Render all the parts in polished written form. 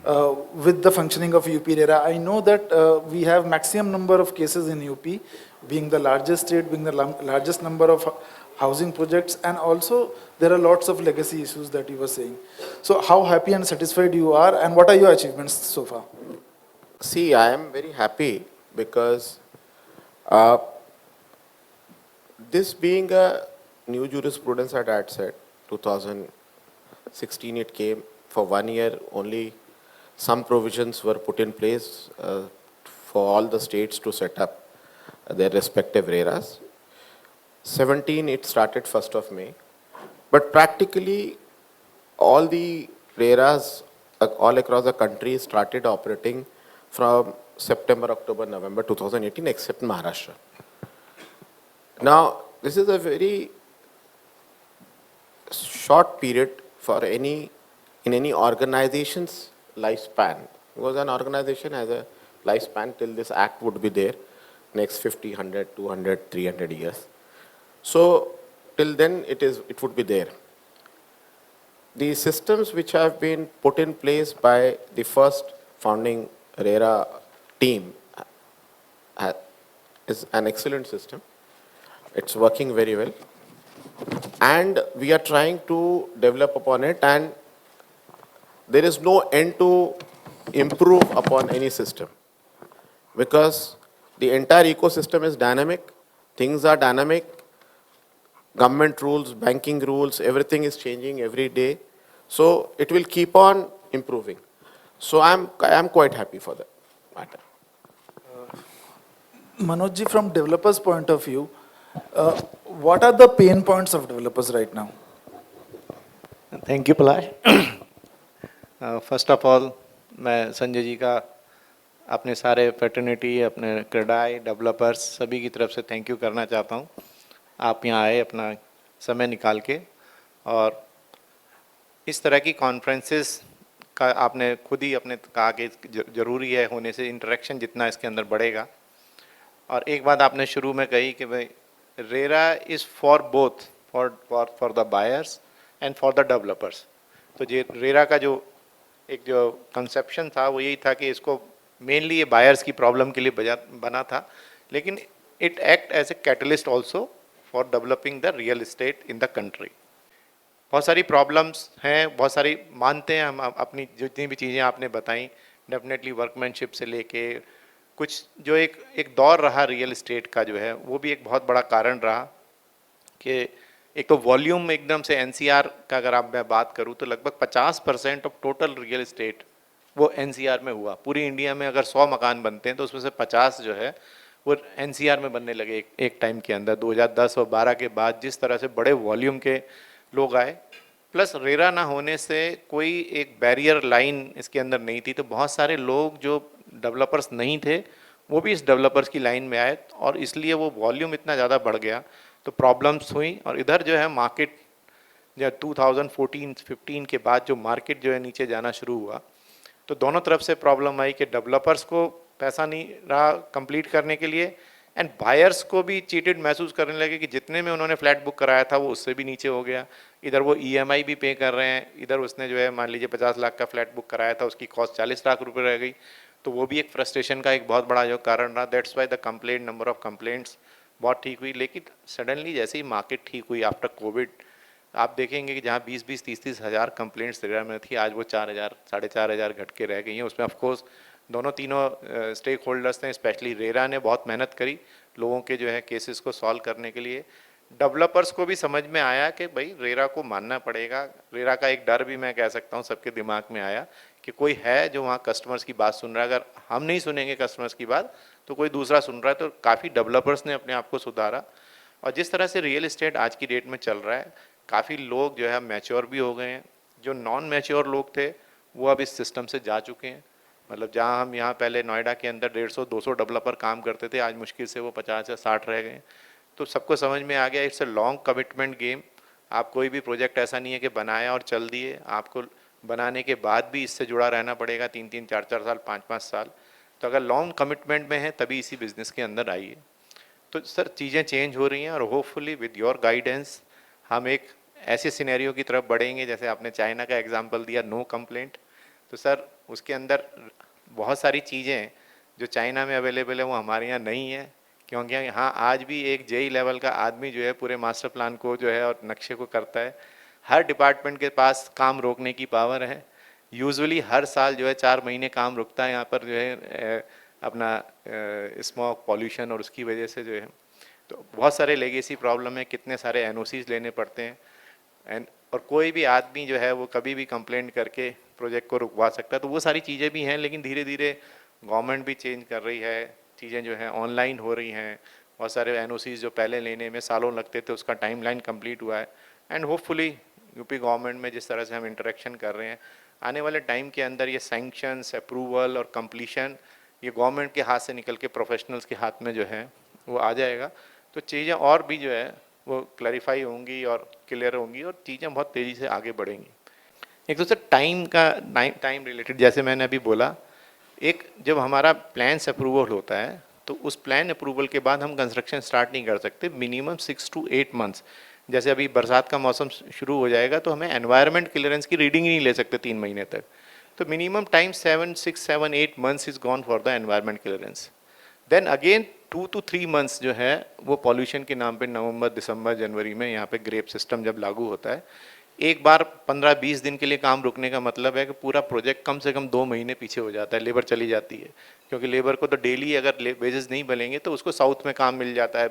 with the functioning of UP RERA. I know that we have maximum number of cases in UP, being the largest state, being the largest number of housing projects, and also there are lots of legacy issues that you were saying. So how happy and satisfied you are, and what are your achievements so far? See, I am very happy because uh, this being a new jurisprudence at ADSET, 2016 it came, for 1 year only some provisions were put in place for all the states to set up their respective RERAs. 17 it started 1st of May, but practically all the RERAs all across the country started operating from September, October, November 2018 except Maharashtra. Now, this is a very short period for in any organization's lifespan, because an organization has a lifespan till this act would be there, next 50, 100, 200, 300 years. So till then it would be there. The systems which have been put in place by the first founding RERA team is an excellent system. It's working very well. And we are trying to develop upon it, and there is no end to improve upon any system, because the entire ecosystem is dynamic, things are dynamic, government rules, banking rules, everything is changing every day. So it will keep on improving. So I am quite happy for that matter. Manoj ji, from developers' point of view, what are the pain points of developers right now? Thank you Palash. First of all मैं संजय जी का अपने सारे fraternity, अपने CREDAI, developers सभी की तरफ से thank you करना चाहता हूँ। आप यहाँ आए अपना समय निकाल के, और इस तरह की कॉन्फ्रेंसेस का आपने खुद ही अपने कहा कि ज़रूरी है होने से, इंटरेक्शन जितना इसके अंदर बढ़ेगा। और एक बात आपने शुरू में कही कि भाई RERA is for both, for the buyers and for the developers. तो ये रेरा का जो कंसेप्शन था वो यही था कि इसको मेनली ये बायर्स की प्रॉब्लम के लिए बना था, लेकिन it act as a catalyst also for developing the real estate in the country. बहुत सारी प्रॉब्लम्स हैं, बहुत सारी मानते हैं हम, अपनी जितनी भी चीज़ें आपने बताई, डेफिनेटली वर्कमैनशिप से लेके कुछ जो एक दौर रहा रियल इस्टेट का जो है, वो भी एक बहुत बड़ा कारण रहा कि एक तो वॉल्यूम एकदम से एनसीआर का अगर आप मैं बात करूँ तो लगभग 50% ऑफ टोटल रियल इस्टेट वो एनसीआर में हुआ। पूरी इंडिया में अगर 100 मकान बनते हैं तो उसमें से 50 जो है वो एनसीआर में बनने लगे एक टाइम के अंदर। 2010 और 12 के बाद जिस तरह से बड़े वॉल्यूम के लोग आए, प्लस रेरा ना होने से कोई एक बैरियर लाइन इसके अंदर नहीं थी, तो बहुत सारे लोग जो डेवलपर्स नहीं थे वो भी इस डेवलपर्स की लाइन में आए, और इसलिए वो वॉल्यूम इतना ज़्यादा बढ़ गया तो प्रॉब्लम्स हुई। और इधर जो है मार्केट जो 2014-15 के बाद जो मार्केट जो है नीचे जाना शुरू हुआ, तो दोनों तरफ से प्रॉब्लम आई कि डेवलपर्स को पैसा नहीं रहा कंप्लीट करने के लिए, एंड बायर्स को भी चीटेड महसूस करने लगे कि जितने में उन्होंने फ्लैट बुक कराया था वो उससे भी नीचे हो गया। इधर वो ईएमआई भी पे कर रहे हैं, इधर उसने जो है मान लीजिए 50 लाख का फ्लैट बुक कराया था, उसकी कॉस्ट 40 लाख रुपए रह गई, तो वो भी एक फ्रस्ट्रेशन का एक बहुत बड़ा जो कारण रहा। That's why the complaint, number of complaints बहुत ठीक हुई। लेकिन सडनली जैसे ही मार्केट ठीक हुई आफ्टर कोविड, आप देखेंगे कि जहाँ 20-20, 30-30 हज़ार कंप्लेंट्स रेरा में थी, आज वो 4,000, 4,500 घट के रह गई हैं। उसमें ऑफकोर्स दोनों तीनों स्टेक होल्डर्स ने, स्पेशली रेरा ने बहुत मेहनत करी लोगों के जो है केसेस को सॉल्व करने के लिए। डेवलपर्स को भी समझ में आया कि भाई रेरा को मानना पड़ेगा। रेरा का एक डर भी मैं कह सकता हूँ सबके दिमाग में आया कि कोई है जो वहाँ कस्टमर्स की बात सुन रहा है, अगर हम नहीं सुनेंगे कस्टमर्स की बात तो कोई दूसरा सुन रहा है। तो काफ़ी डेवलपर्स ने अपने आप को सुधारा, और जिस तरह से रियल इस्टेट आज की डेट में चल रहा है, काफ़ी लोग जो है मैच्योर भी हो गए हैं। जो नॉन मैच्योर लोग थे वो अब इस सिस्टम से जा चुके हैं। मतलब जहाँ हम यहाँ पहले नोएडा के अंदर 150-200 डेवलपर काम करते थे, आज मुश्किल से वो 50 या 60 रह गए। तो सबको समझ में आ गया it's a long commitment game. आप कोई भी प्रोजेक्ट ऐसा नहीं है कि बनाया और चल दिए, आपको बनाने के बाद भी इससे जुड़ा रहना पड़ेगा 3-3, 4-4 साल, 5-5 साल। तो अगर लॉन्ग कमिटमेंट में है तभी इसी बिज़नेस के अंदर आइए। तो सर चीज़ें चेंज हो रही हैं, और होपफुली विद योर गाइडेंस हम एक ऐसे सिनेरियो की तरफ बढ़ेंगे, जैसे आपने चाइना का एग्जांपल दिया, नो कंप्लेंट। तो सर उसके अंदर बहुत सारी चीज़ें जो चाइना में अवेलेबल है वो हमारे यहाँ नहीं है, क्योंकि यहाँ आज भी एक जेई लेवल का आदमी जो है पूरे मास्टर प्लान को जो है और नक्शे को करता है। हर डिपार्टमेंट के पास काम रोकने की पावर है। यूजुअली हर साल जो है 4 महीने काम रुकता है यहाँ पर जो है अपना स्मोक पॉल्यूशन और उसकी वजह से जो है, तो बहुत सारे लेगेसी प्रॉब्लम है, कितने सारे एनओसीज लेने पड़ते हैं एंड और कोई भी आदमी जो है वो कभी भी कंप्लेंट करके प्रोजेक्ट को रुकवा सकता है। तो वो सारी चीज़ें भी हैं, लेकिन धीरे धीरे गवर्नमेंट भी चेंज कर रही है, चीज़ें जो हैं ऑनलाइन हो रही हैं। बहुत सारे एनओसीज जो पहले लेने में सालों लगते थे उसका टाइमलाइन कंप्लीट हुआ है एंड होपफुली यूपी गवर्नमेंट में जिस तरह से हम इंटरेक्शन कर रहे हैं, आने वाले टाइम के अंदर ये सैंक्शंस, अप्रूवल और कंप्लीशन ये गवर्नमेंट के हाथ से निकल के प्रोफेशनल्स के हाथ में जो है वो आ जाएगा। तो चीज़ें और भी जो है वो क्लैरिफाई होंगी और क्लियर होंगी और चीज़ें बहुत तेज़ी से आगे बढ़ेंगी। एक तो सर टाइम रिलेटेड, जैसे मैंने अभी बोला, एक जब हमारा प्लान्स अप्रूवल होता है तो उस प्लान अप्रूवल के बाद हम कंस्ट्रक्शन स्टार्ट नहीं कर सकते, मिनिमम 6 to 8 मंथ्स। जैसे अभी बरसात का मौसम शुरू हो जाएगा तो हमें एनवायरनमेंट क्लियरेंस की रीडिंग ही नहीं ले सकते 3 महीने तक। तो minimum time 6, 7, 8 months is gone for the environment clearance. Then again 2 to 3 months जो है वो पॉल्यूशन के नाम पे नवंबर, दिसंबर, जनवरी में यहाँ पे ग्रेप सिस्टम जब लागू होता है, एक बार 15-20 दिन के लिए काम रुकने का मतलब है कि पूरा प्रोजेक्ट कम से कम 2 महीने पीछे हो जाता है, लेबर चली जाती है। क्योंकि लेबर को तो डेली अगर वेजेस नहीं मिलेंगे तो उसको साउथ में काम मिल जाता है,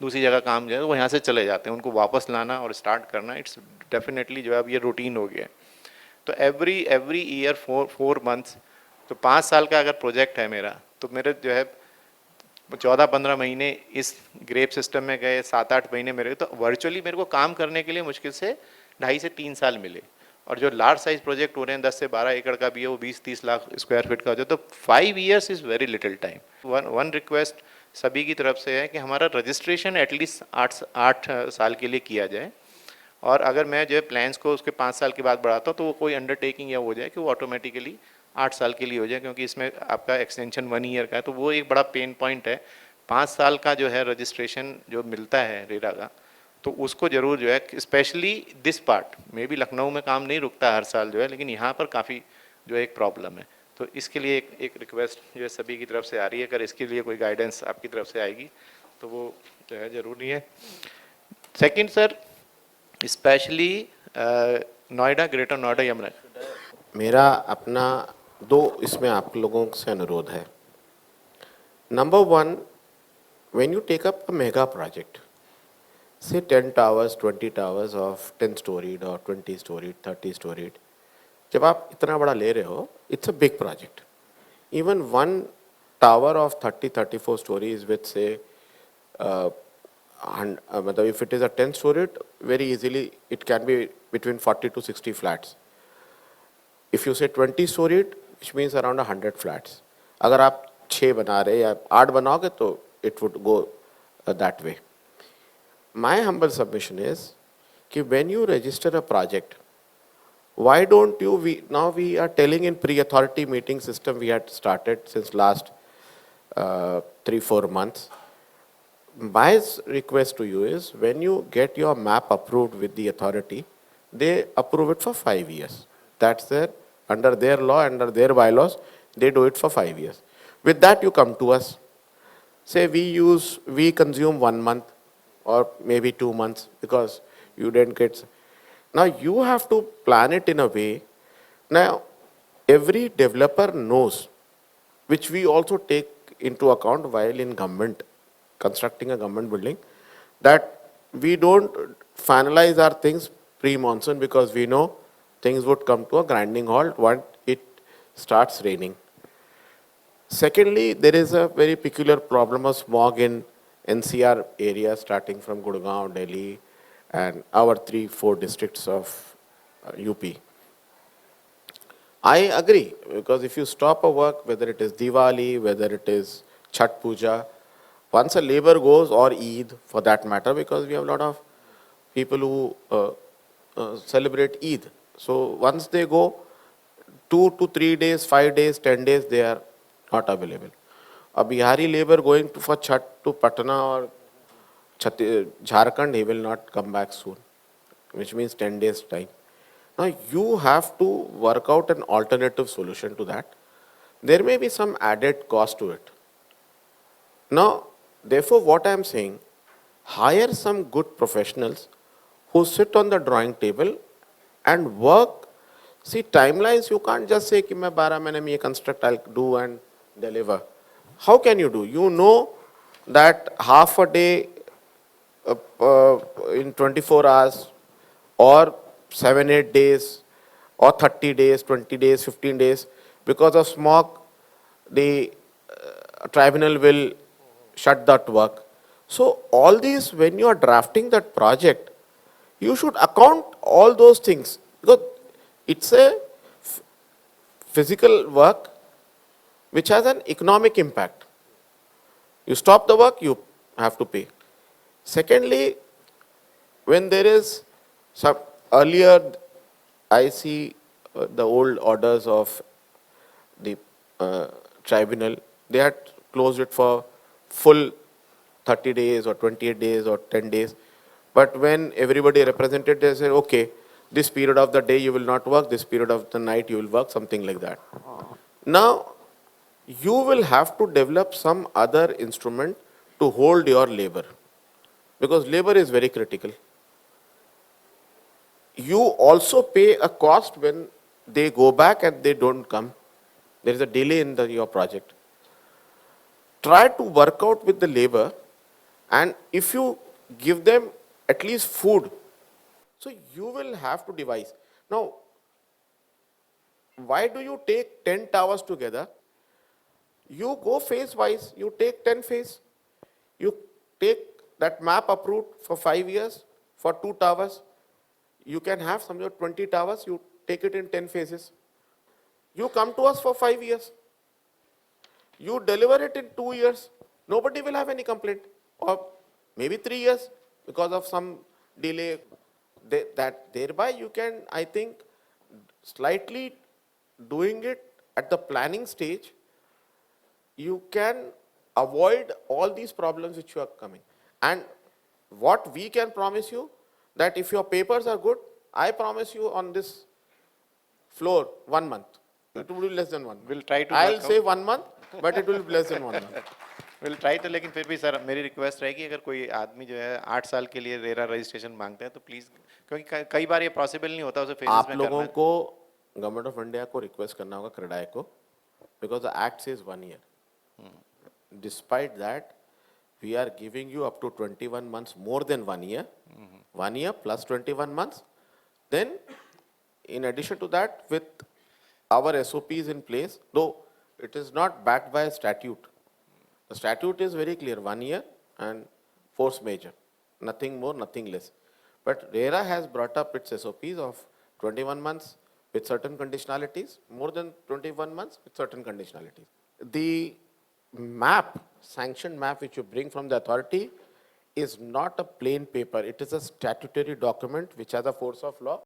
दूसरी जगह काम जो है वो यहाँ से चले जाते हैं, उनको वापस लाना और स्टार्ट करना इट्स डेफिनेटली जो है अब ये रूटीन हो गया है। तो एवरी ईयर 4 मंथ्स, तो 5 साल का अगर प्रोजेक्ट है मेरा, तो मेरे जो है 14-15 महीने इस ग्रेप सिस्टम में गए, 7-8 महीने मेरे, तो वर्चुअली मेरे को काम करने के लिए मुश्किल से 2.5 से 3 साल मिले। और जो लार्ज साइज प्रोजेक्ट हो रहे हैं 10 से 12 एकड़ का भी है, वो 20-30 लाख स्क्वायर फीट का हो जाए, तो 5 years is very little time. One request सभी की तरफ से है कि हमारा रजिस्ट्रेशन एटलीस्ट 8 साल के लिए किया जाए, और अगर मैं जो है प्लान्स को उसके 5 साल के बाद बढ़ाता हूँ तो वो कोई अंडरटेकिंग या हो जाए कि वो ऑटोमेटिकली 8 साल के लिए हो जाए, क्योंकि इसमें आपका एक्सटेंशन 1 ईयर का है, तो वो एक बड़ा पेन पॉइंट है। 5 साल का जो है रजिस्ट्रेशन जो मिलता है रेरा का, तो उसको ज़रूर जो है स्पेशली दिस पार्ट में भी, लखनऊ में काम नहीं रुकता हर साल जो है, लेकिन यहाँ पर काफ़ी जो है एक प्रॉब्लम है। तो इसके लिए एक रिक्वेस्ट जो है सभी की तरफ से आ रही है, अगर इसके लिए कोई गाइडेंस आपकी तरफ से आएगी तो वो जो है ज़रूरी है। Second sir, specially Noida, greater Noida, Yamuna. मेरा अपना 2 इसमें आप लोगों से अनुरोध है। Number 1, when you take up a mega project, say 10 towers, 20 towers of 10 storied or 20 storied, 30 storied, जब आप इतना बड़ा ले रहे हो, it's a big project. Even one tower of 30-34 stories with say मतलब if it is a 10 storied, very easily it can be between 40 to 60 flats. If you say 20 storied, which means around 100 flats. अगर आप 6 बना रहे या 8 बनाओगे तो it would go that way. My humble submission is कि when you register a project, why don't you, now we are telling in pre-authority meeting system we had started since last 3-4 months. My request to you is when you get your map approved with the authority, they approve it for 5 years. That's their, under their law, under their bylaws, they do it for 5 years. With that you come to us. Say we consume 1 month or maybe 2 months because you didn't get. Now you have to plan it in a way. Now every developer knows, which we also take into account while in government, constructing a government building, that we don't finalize our things pre-monsoon because we know things would come to a grinding halt once it starts raining. Secondly, there is a very peculiar problem of smog in NCR area starting from Gurgaon, Delhi, and our 3-4 districts of UP. I agree, because if you stop a work, whether it is Diwali, whether it is Chhat Puja, once a labor goes, or Eid for that matter, because we have a lot of people who celebrate Eid. So once they go, 2 to 3 days, 5 days, 10 days, they are not available. A Bihari labor going for Chhat to Patna or Jharkhand, he will not come back soon, which means 10 days time. Now you have to work out an alternative solution to that. There may be some added cost to it. Now, therefore, what I am saying, hire some good professionals who sit on the drawing table and work. See, timelines, you can't just say, कि मैं 12 महीने में ये construct I'll do and deliver. How can you do? You know that half a day in 24 hours or 7, 8 days or 30 days, 20 days, 15 days, because of smog, the tribunal will shut that work. So all these, when you are drafting that project, you should account all those things, because it's a physical work which has an economic impact. You stop the work, you have to pay. Secondly, when there is some earlier, I see the old orders of the tribunal, they had closed it for full 30 days or 28 days or 10 days. But when everybody represented, they said, okay, this period of the day you will not work, this period of the night you will work, something like that. Now, you will have to develop some other instrument to hold your labor, because labor is very critical. You also pay a cost when they go back and they don't come. There is a delay in your project. Try to work out with the labor, and if you give them at least food, so you will have to devise. Now, why do you take 10 towers together? You go phase wise, you take 10 phase. You take that map approved for 5 years for 2 towers. You can have some 20 towers, you take it in 10 phases. You come to us for 5 years. You deliver it in 2 years. Nobody will have any complaint. Or maybe 3 years because of some delay. Thereby you can, I think, slightly doing it at the planning stage, you can avoid all these problems which you are coming. And what we can promise you, that if your papers are good, I promise you on this floor 1 month. It will be less than 1 month. We'll try to I'll work say out. 1 month, but it will be less than 1 month. Will try तो, लेकिन फिर भी sir मेरी request रहेगी, अगर कोई आदमी जो है 8 साल के लिए रेरा रजिस्ट्रेशन मांगता है तो प्लीज, क्योंकि कई बार ये पॉसिबल नहीं होता उसे फेजेस आप में लोगों करना। को गवर्नमेंट ऑफ इंडिया को रिक्वेस्ट करना होगा, क्रेडाई को, because the act says 1 year. Despite that, we are giving you up to 21 months more than 1 year. 1 year plus 21 months. Then, in addition to that, with our SOPs in place, though it is not backed by a statute. The statute is very clear, 1 year and force majeure, nothing more, nothing less. But RERA has brought up its SOPs of 21 months with certain conditionalities, more than 21 months with certain conditionalities. The map, sanctioned map which you bring from the authority is not a plain paper. It is a statutory document which has a force of law.